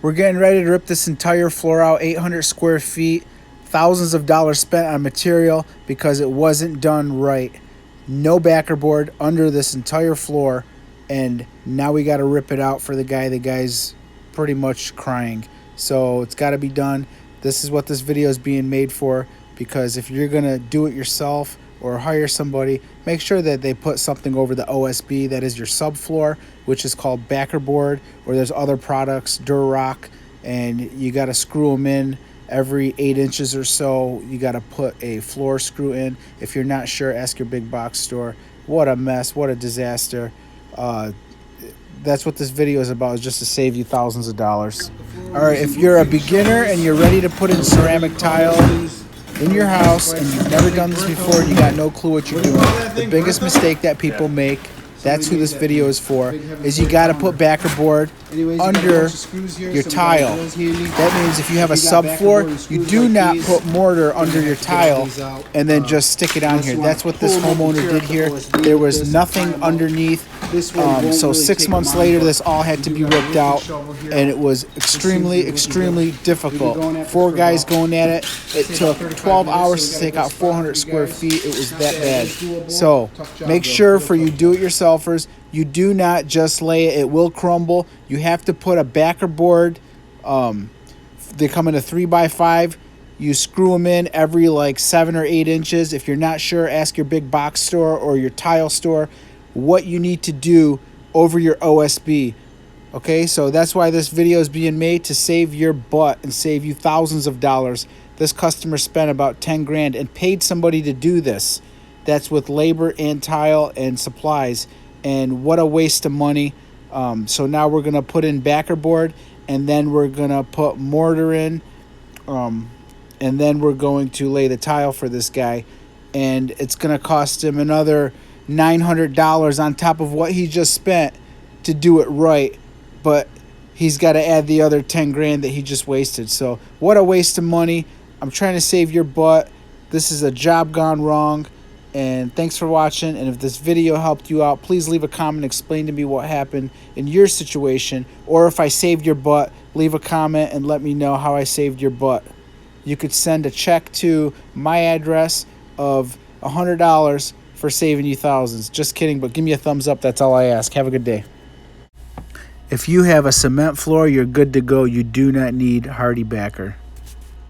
We're getting ready to rip this entire floor out, 800 square feet, thousands of dollars spent on material because it wasn't done right. No backer board under this entire floor, and now we got to rip it out for the guy. The guy's pretty much crying. So it's got to be done. This is what this video is being made for, because if you're going to do it yourself or hire somebody, make sure that they put something over the OSB, that is your subfloor, which is called BACKERBOARD, or there's other products, Durock, and you got to screw them in every 8 inches or so. You got to put a floor screw in. If you're not sure, ask your big box store. What a mess, what a disaster. That's what this video is about, is just to save you thousands of dollars. All right, if you're a beginner and you're ready to put in ceramic tile in your house and you've never done this before and you got no clue what you're doing, the biggest mistake that people make, that's who this video is for, is you got to put backer board under your tile. That means if you have a subfloor, you do not put mortar under your tile and then just stick it on here. That's what this homeowner did here. There was nothing underneath. So 6 months later, this all had to be ripped out, and it was extremely difficult. 4 guys going at it. It took 12 hours to take out 400 square feet. It was that bad. So make sure, for you do-it-yourselfers, you do not just lay it. It will crumble. You have to put a backer board. They come in a 3x5. You screw them in every like 7 or 8 inches. If you're not sure, ask your big box store or your tile store what you need to do over your OSB. Okay, so that's why this video is being made, to save your butt and save you thousands of dollars. This customer spent about 10 grand and paid somebody to do this. That's with labor and tile and supplies, and what a waste of money. So now we're gonna put in backer board, and then we're gonna put mortar in, and then we're going to lay the tile for this guy, and it's gonna cost him another $900 on top of what he just spent to do it right, but he's got to add the other 10 grand that he just wasted. So what a waste of money. I'm trying to save your butt. This is a job gone wrong, and thanks for watching. And if this video helped you out, please leave a comment, explain to me what happened in your situation, or if I saved your butt, leave a comment and let me know how I saved your butt. You could send a check to my address of $100 for saving you thousands. Just kidding, but give me a thumbs up. That's all I ask. Have a good day. If you have a cement floor, you're good to go. You do not need Hardy Backer.